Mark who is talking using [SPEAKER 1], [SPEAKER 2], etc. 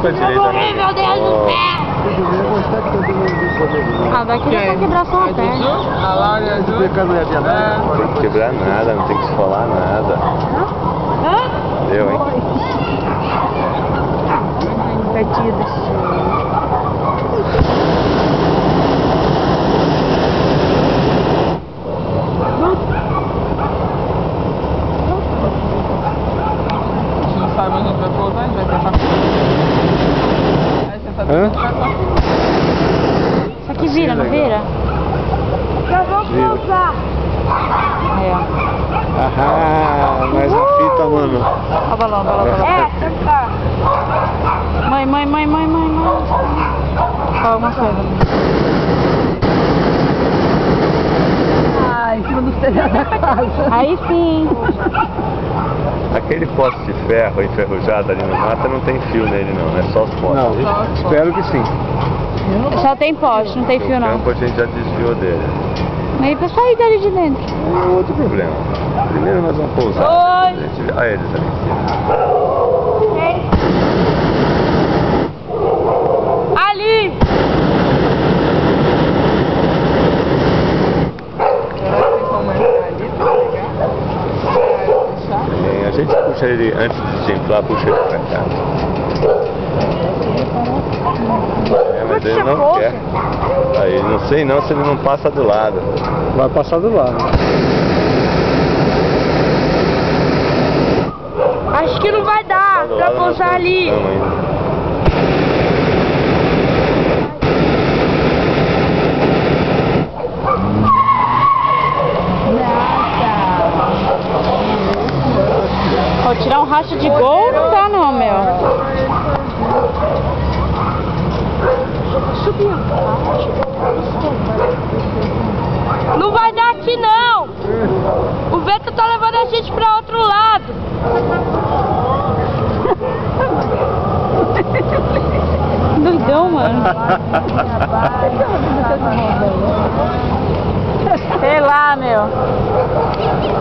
[SPEAKER 1] pra direita, né?
[SPEAKER 2] Meu Deus do céu! Ah, daqui dá pra quebrar só uma perna.
[SPEAKER 3] A Laura e a Ju.
[SPEAKER 1] Não tem que quebrar nada, não tem que esfolar nada. Deu, hein?
[SPEAKER 2] Partidas.
[SPEAKER 3] Sabe onde a gente vai pousar, a gente vai tentar. Aí você sabe
[SPEAKER 1] Hã?
[SPEAKER 3] onde vai pousar.
[SPEAKER 2] Isso aqui vira, não vira? Eu vou pousar. Aí, ó.
[SPEAKER 1] Ahá, mais uma fita, mano.
[SPEAKER 2] Ó o balão, balão, balão. Tentar. Mãe. Fala alguma coisa.
[SPEAKER 4] Em cima dos telhados da casa.
[SPEAKER 2] Aí sim.
[SPEAKER 1] Aquele poste de ferro enferrujado ali no mato não tem fio nele não, é só os postes. Não, espero que sim.
[SPEAKER 2] Só tem poste, não tem fio
[SPEAKER 1] O
[SPEAKER 2] não.
[SPEAKER 1] campo a gente já desviou dele.
[SPEAKER 2] Aí pra sair dali de dentro.
[SPEAKER 1] E outro problema. Primeiro nós vamos pousar.
[SPEAKER 2] Oi.
[SPEAKER 1] Olha eles ali em cima.
[SPEAKER 2] Ali!
[SPEAKER 3] Será que tem como entrar ali pra pegar? Pra fechar?
[SPEAKER 1] A gente puxa ele, antes de desinflar, puxa ele pra cá. Mas ele não quer. Aí, não sei não se ele não passa do lado. Vai passar do lado.
[SPEAKER 2] Acho que não vai dar pra pousar ali. Ó, tirar um racha de gol não dá não, meu. Não vai dar aqui não. O vento tá levando a gente pra outro lado. Doidão, mano. Sei lá, meu.